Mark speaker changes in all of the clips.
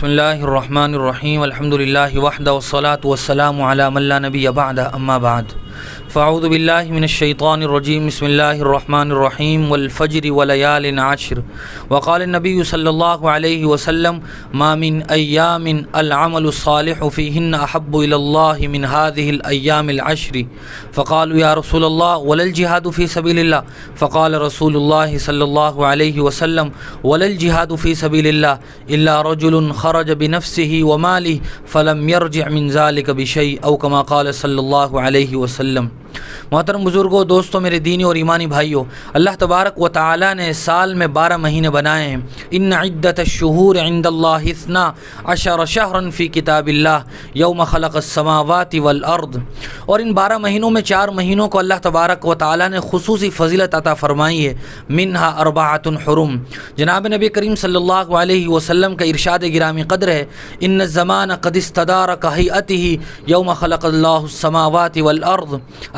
Speaker 1: بسم اللہ الرحمن الرحیم الحمد للہ وحدہ والصلاة والسلام علی من لا نبی بعدہ اما بعد فاعوذ باللہ من الشیطان الرجیم بسم اللہ الرحمن الرحیم والفجر ولیال عشر وقال النبی صلی اللہ علیہ وسلم ما من ایام العمل الصالح فیہن احب الی اللہ من هذه الایام العشر فقالوا یا رسول اللہ ولا الجہاد فی سبیل اللہ فقال رسول اللہ صلی اللہ علیہ وسلم ولا الجہاد فی سبیل اللہ الا رجل خرج بنفسه وماله فلم يرجع من ذلك بشيء او كما قال صلی اللہ علیہ وسلم۔ محترم بزرگوں، دوستوں، میرے دینی اور ایمانی بھائیوں، اللہ تبارک و تعالی نے سال میں 12 مہینے بنائے ہیں۔ ان عدت الشہور عند اللہ 12 شہرا فی کتاب اللہ یوم خلق السماوات والارض، اور ان 12 مہینوں میں 4 مہینوں کو اللہ تبارک و تعالی نے خصوصی فضیلت عطا فرمائی ہے۔ منہا 4 حرم، جناب نبی کریم صلی اللہ علیہ وسلم کا ارشاد گرامی قدر ہے، ان الزمان قد استدار کہیئتہ یوم خلق اللہ السماوات والارض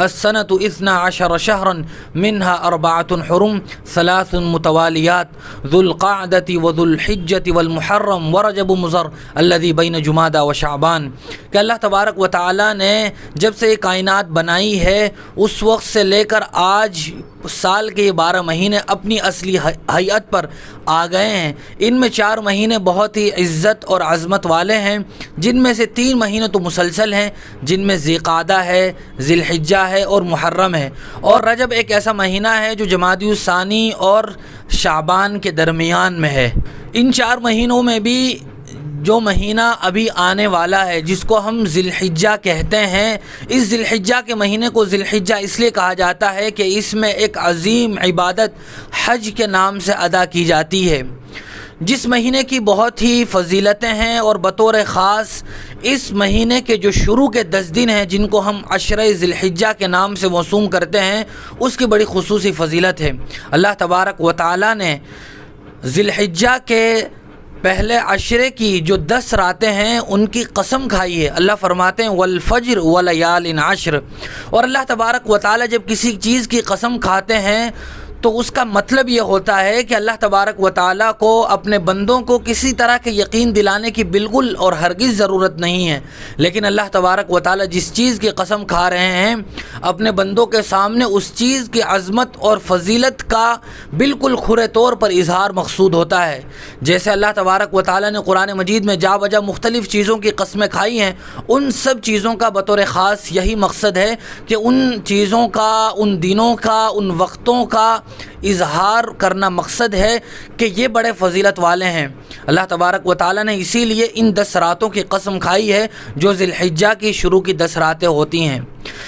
Speaker 1: السنة 12 شهرا منها 4 حرم 3 متوالیات ذو القعدة وذو الحجة والمحرم ورجب مضر الذي بين جمادى وشعبان، کہ اللہ تبارک و تعالی نے جب سے یہ کائنات بنائی ہے اس وقت سے لے کر آج سال کے یہ 12 مہینے اپنی اصلی حیت پر آ گئے ہیں۔ ان میں 4 مہینے بہت ہی عزت اور عظمت والے ہیں، جن میں سے 3 مہینے تو مسلسل ہیں، جن میں ذی قعدہ ہے، ذی الحجہ ہے اور محرم ہے، اور رجب ایک ایسا مہینہ ہے جو جمادی الثانی اور شعبان کے درمیان میں ہے۔ ان 4 مہینوں میں بھی جو مہینہ ابھی آنے والا ہے جس کو ہم ذی الحجہ کہتے ہیں، اس ذی الحجہ کے مہینے کو ذی الحجہ اس لیے کہا جاتا ہے کہ اس میں ایک عظیم عبادت حج کے نام سے ادا کی جاتی ہے، جس مہینے کی بہت ہی فضیلتیں ہیں، اور بطور خاص اس مہینے کے جو شروع کے 10 دن ہیں جن کو ہم عشرہ ذی الحجہ کے نام سے موسوم کرتے ہیں، اس کی بڑی خصوصی فضیلت ہے۔ اللہ تبارک و تعالی نے ذی الحجہ کے پہلے عشرے کی جو 10 راتیں ہیں ان کی قسم کھائی ہے۔ اللہ فرماتے ہیں والفجر ولیال عشر، اور اللہ تبارک و تعالی جب کسی چیز کی قسم کھاتے ہیں تو اس کا مطلب یہ ہوتا ہے کہ اللہ تبارک و تعالیٰ کو اپنے بندوں کو کسی طرح کے یقین دلانے کی بالکل اور ہرگز ضرورت نہیں ہے، لیکن اللہ تبارک و تعالیٰ جس چیز کی قسم کھا رہے ہیں اپنے بندوں کے سامنے اس چیز کی عظمت اور فضیلت کا بالکل کھرے طور پر اظہار مقصود ہوتا ہے۔ جیسے اللہ تبارک و تعالیٰ نے قرآن مجید میں جا بجا مختلف چیزوں کی قسمیں کھائی ہیں، ان سب چیزوں کا بطور خاص یہی مقصد ہے کہ ان چیزوں کا، ان دنوں کا، ان وقتوں کا اظہار کرنا مقصد ہے کہ یہ بڑے فضیلت والے ہیں۔ اللہ تبارک و تعالی نے اسی لیے ان 10 راتوں کی قسم کھائی ہے جو ذی الحجہ کی شروع کی 10 راتیں ہوتی ہیں۔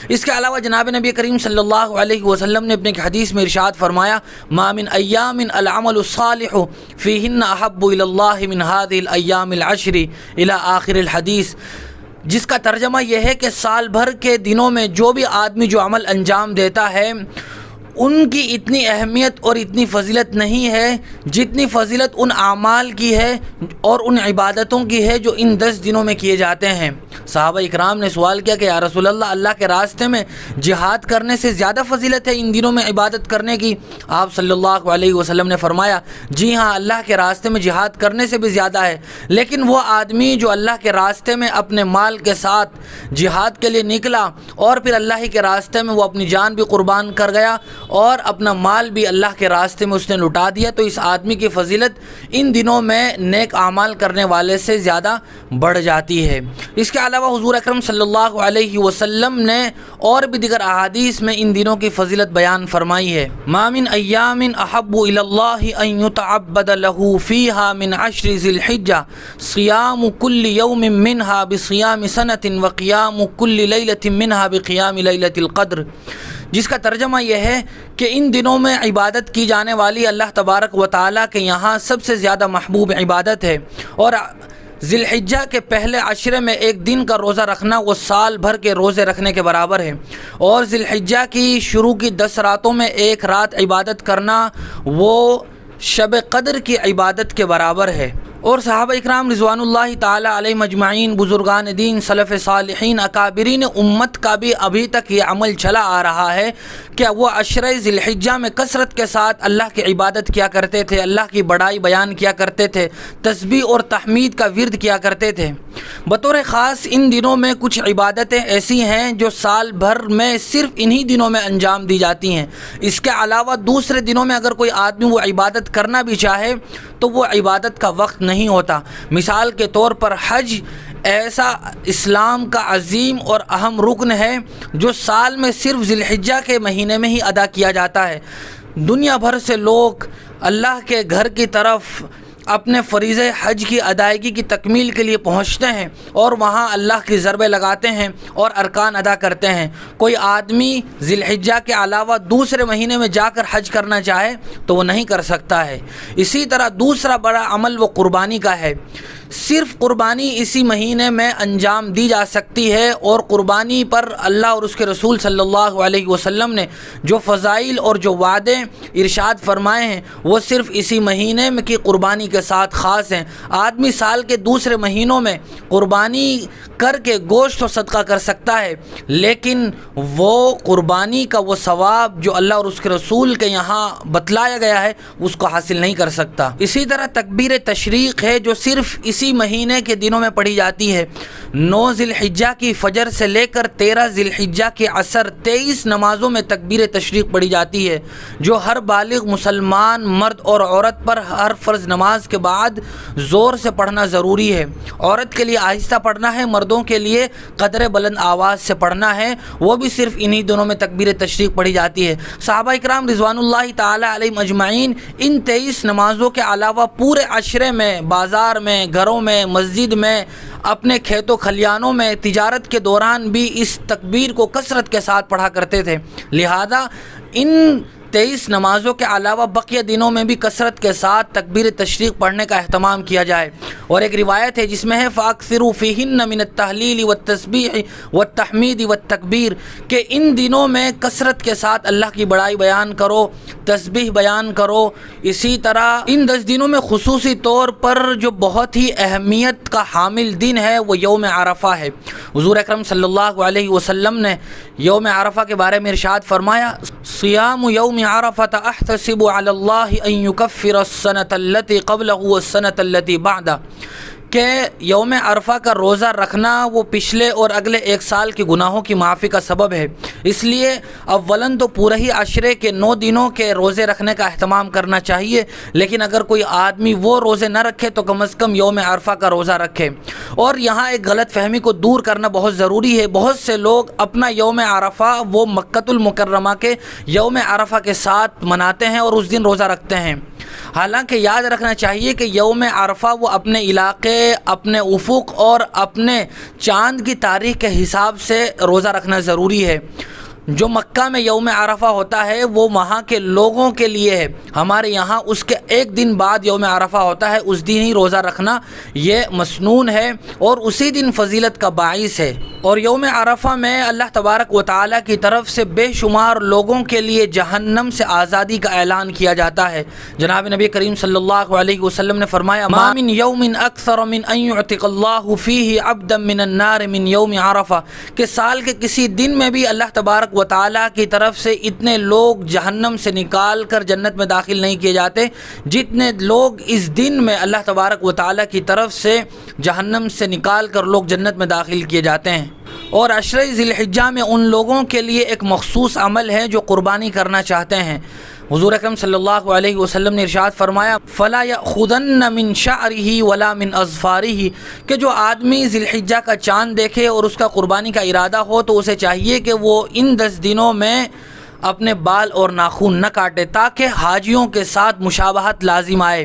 Speaker 1: اس کے علاوہ جناب نبی کریم صلی اللہ علیہ وسلم نے اپنے حدیث میں ارشاد فرمایا ما من ایام العمل الصالح فیہن احب الی اللہ من هذه الایام العشر الی آخر الحدیث، جس کا ترجمہ یہ ہے کہ سال بھر کے دنوں میں جو بھی آدمی جو عمل انجام دیتا ہے ان کی اتنی اہمیت اور اتنی فضیلت نہیں ہے جتنی فضیلت ان اعمال کی ہے اور ان عبادتوں کی ہے جو ان 10 دنوں میں کیے جاتے ہیں۔ صحابہ اکرام نے سوال کیا کہ یا رسول اللہ، اللہ کے راستے میں جہاد کرنے سے زیادہ فضیلت ہے ان دنوں میں عبادت کرنے کی؟ آپ صلی اللہ علیہ وسلم نے فرمایا جی ہاں، اللہ کے راستے میں جہاد کرنے سے بھی زیادہ ہے، لیکن وہ آدمی جو اللہ کے راستے میں اپنے مال کے ساتھ جہاد کے لیے نکلا اور پھر اللہ ہی کے راستے میں وہ اپنی جان بھی قربان کر گیا اور اپنا مال بھی اللہ کے راستے میں اس نے لٹا دیا، تو اس آدمی کی فضیلت ان دنوں میں نیک اعمال کرنے والے سے زیادہ بڑھ جاتی ہے۔ اس کے علاوہ حضور اکرم صلی اللہ علیہ وسلم نے اور بھی دیگر احادیث میں ان دنوں کی فضیلت بیان فرمائی ہے۔ ما من ایام احب الی اللہ ان یتعبد له فیہا من 10 ذی الحجہ صیام کل یوم منہا بصیام سنۃ وقیام کل لیلۃ منہا بقیام لیلۃ القدر، جس کا ترجمہ یہ ہے کہ ان دنوں میں عبادت کی جانے والی اللہ تبارک و تعالیٰ کے یہاں سب سے زیادہ محبوب عبادت ہے، اور ذی الحجہ کے پہلے عشرے میں ایک دن کا روزہ رکھنا وہ سال بھر کے روزے رکھنے کے برابر ہے، اور ذی الحجہ کی شروع کی 10 راتوں میں ایک رات عبادت کرنا وہ شب قدر کی عبادت کے برابر ہے۔ اور صحابہ اکرام رضوان اللہ تعالی علیہ مجمعین، بزرگان دین، سلف صالحین، اکابرین امت کا بھی ابھی تک یہ عمل چلا آ رہا ہے کہ وہ عشرہ ذی الحجہ میں کثرت کے ساتھ اللہ کی عبادت کیا کرتے تھے، اللہ کی بڑائی بیان کیا کرتے تھے، تسبیح اور تحمید کا ورد کیا کرتے تھے۔ بطور خاص ان دنوں میں کچھ عبادتیں ایسی ہیں جو سال بھر میں صرف انہی دنوں میں انجام دی جاتی ہیں۔ اس کے علاوہ دوسرے دنوں میں اگر کوئی آدمی وہ عبادت کرنا بھی چاہے تو وہ عبادت کا وقت نہیں ہوتا۔ مثال کے طور پر حج ایسا اسلام کا عظیم اور اہم رکن ہے جو سال میں صرف ذی الحجہ کے مہینے میں ہی ادا کیا جاتا ہے۔ دنیا بھر سے لوگ اللہ کے گھر کی طرف اپنے فریضہ حج کی ادائیگی کی تکمیل کے لیے پہنچتے ہیں اور وہاں اللہ کی ضربیں لگاتے ہیں اور ارکان ادا کرتے ہیں۔ کوئی آدمی ذی الحجہ کے علاوہ دوسرے مہینے میں جا کر حج کرنا چاہے تو وہ نہیں کر سکتا ہے۔ اسی طرح دوسرا بڑا عمل وہ قربانی کا ہے۔ صرف قربانی اسی مہینے میں انجام دی جا سکتی ہے، اور قربانی پر اللہ اور اس کے رسول صلی اللہ علیہ وسلم نے جو فضائل اور جو وعدے ارشاد فرمائے ہیں وہ صرف اسی مہینے میں کی قربانی کے ساتھ خاص ہیں۔ آدمی سال کے دوسرے مہینوں میں قربانی کر کے گوشت و صدقہ کر سکتا ہے، لیکن وہ قربانی کا وہ ثواب جو اللہ اور اس کے رسول کے یہاں بتلایا گیا ہے اس کو حاصل نہیں کر سکتا۔ اسی طرح تکبیر تشریق ہے جو صرف اسی مہینے کے دنوں میں پڑھی جاتی ہے۔ 9 ذی الحجہ کی فجر سے لے کر 13 ذی الحجہ کے عصر 23 نمازوں میں تکبیر تشریق پڑھی جاتی ہے، جو ہر بالغ مسلمان مرد اور عورت پر ہر فرض نماز کے بعد زور سے پڑھنا ضروری ہے۔ عورت کے لیے آہستہ پڑھنا ہے، مردوں کے لیے قدر بلند آواز سے پڑھنا ہے، وہ بھی صرف انہی دنوں میں تکبیر تشریق پڑھی جاتی ہے۔ صحابہ اکرام رضوان اللہ تعالی علیہ مجمعین ان 23 نمازوں کے علاوہ پورے عشرے میں، بازار میں، گھروں میں، مسجد میں، اپنے کھیتوں کھلیانوں میں، تجارت کے دوران بھی اس تکبیر کو کثرت کے ساتھ پڑھا کرتے تھے۔ لہذا ان 23 نمازوں کے علاوہ بقیہ دنوں میں بھی کثرت کے ساتھ تکبیر تشریق پڑھنے کا اہتمام کیا جائے۔ اور ایک روایت ہے جس میں ہے فَأَكْثِرُوا فِيهِنَّ مِنَ التَّهْلِيلِ وَالتَّسْبِيحِ وَالتَّحْمِيدِ وَالتَّكْبِيرِ، کہ ان دنوں میں کثرت کے ساتھ اللہ کی بڑائی بیان کرو، تسبیح بیان کرو۔ اسی طرح ان 10 دنوں میں خصوصی طور پر جو بہت ہی اہمیت کا حامل دن ہے وہ یوم عرفہ ہے۔ حضور اکرم صلی اللہ علیہ وسلم نے یوم عرفہ کے بارے میں ارشاد فرمایا صیام یوم عرفۃ احتسب علی اللہ ان یکفر السنۃ التی قبلہ والسنۃ التی بعدہ، کہ یوم عرفہ کا روزہ رکھنا وہ پچھلے اور اگلے 1 سال کے گناہوں کی معافی کا سبب ہے۔ اس لیے اولاً تو پورے ہی عشرے کے 9 دنوں کے روزے رکھنے کا اہتمام کرنا چاہیے، لیکن اگر کوئی آدمی وہ روزے نہ رکھے تو کم از کم یوم عرفہ کا روزہ رکھے۔ اور یہاں ایک غلط فہمی کو دور کرنا بہت ضروری ہے۔ بہت سے لوگ اپنا یوم عرفہ وہ مکۃ المکرمہ کے یوم عرفہ کے ساتھ مناتے ہیں اور اس دن روزہ رکھتے ہیں، حالانکہ یاد رکھنا چاہیے کہ یوم عرفہ وہ اپنے علاقے، اپنے افق اور اپنے چاند کی تاریخ کے حساب سے روزہ رکھنا ضروری ہے۔ جو مکہ میں یوم عرفہ ہوتا ہے وہ وہاں کے لوگوں کے لیے ہے، ہمارے یہاں اس کے 1 دن بعد یوم عرفہ ہوتا ہے، اس دن ہی روزہ رکھنا یہ مسنون ہے اور اسی دن فضیلت کا باعث ہے۔ اور یوم عرفہ میں اللہ تبارک و تعالیٰ کی طرف سے بے شمار لوگوں کے لیے جہنم سے آزادی کا اعلان کیا جاتا ہے۔ جناب نبی کریم صلی اللہ علیہ وسلم نے فرمایا ما من یوم اکثر من ان یعتق اللہ فیہ عبدا من النار من یوم عرفہ، کہ سال کے کسی دن میں بھی اللہ تبارک و تعالیٰ کی طرف سے اتنے لوگ جہنم سے نکال کر جنت میں داخل نہیں کیے جاتے جتنے لوگ اس دن میں اللہ تبارک و تعالیٰ کی طرف سے جہنم سے نکال کر لوگ جنت میں داخل کیے جاتے ہیں۔ اور عشرہ ذی الحجہ میں ان لوگوں کے لیے ایک مخصوص عمل ہے جو قربانی کرنا چاہتے ہیں۔ حضور اکرم صلی اللہ علیہ وسلم نے ارشاد فرمایا فَلَا يَأْخُذَنَّ مِن شَعْرِهِ وَلَا مِنْ أَظْفَارِهِ، کہ جو آدمی ذی الحجہ کا چاند دیکھے اور اس کا قربانی کا ارادہ ہو تو اسے چاہیے کہ وہ ان 10 دنوں میں اپنے بال اور ناخن نہ کاٹے تاکہ حاجیوں کے ساتھ مشابہت لازم آئے،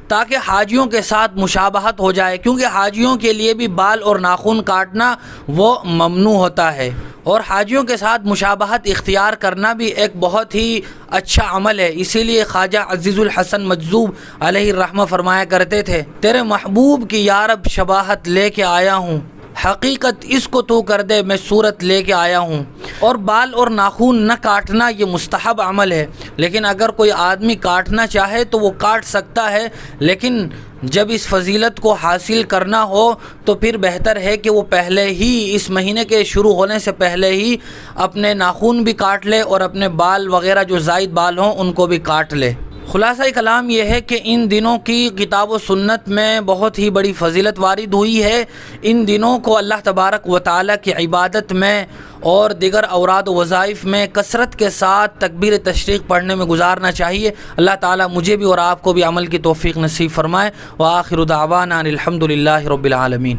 Speaker 1: تاکہ حاجیوں کے ساتھ مشابہت ہو جائے، کیونکہ حاجیوں کے لیے بھی بال اور ناخن کاٹنا وہ ممنوع ہوتا ہے، اور حاجیوں کے ساتھ مشابہت اختیار کرنا بھی ایک بہت ہی اچھا عمل ہے۔ اسی لیے خواجہ عزیز الحسن مجذوب علیہ الرحمہ فرمایا کرتے تھے تیرے محبوب کی یارب شباہت لے کے آیا ہوں، حقیقت اس کو تو کر دے میں صورت لے کے آیا ہوں۔ اور بال اور ناخن نہ کاٹنا یہ مستحب عمل ہے، لیکن اگر کوئی آدمی کاٹنا چاہے تو وہ کاٹ سکتا ہے، لیکن جب اس فضیلت کو حاصل کرنا ہو تو پھر بہتر ہے کہ وہ پہلے ہی اس مہینے کے شروع ہونے سے پہلے ہی اپنے ناخن بھی کاٹ لے اور اپنے بال وغیرہ جو زائد بال ہوں ان کو بھی کاٹ لے۔ خلاصہ کلام یہ ہے کہ ان دنوں کی کتاب و سنت میں بہت ہی بڑی فضیلت وارد ہوئی ہے۔ ان دنوں کو اللہ تبارک و تعالیٰ کی عبادت میں اور دیگر اوراد و وظائف میں کثرت کے ساتھ تکبیر تشریق پڑھنے میں گزارنا چاہیے۔ اللہ تعالیٰ مجھے بھی اور آپ کو بھی عمل کی توفیق نصیب فرمائے۔ وآخر دعوانا الحمد للہ رب العالمین۔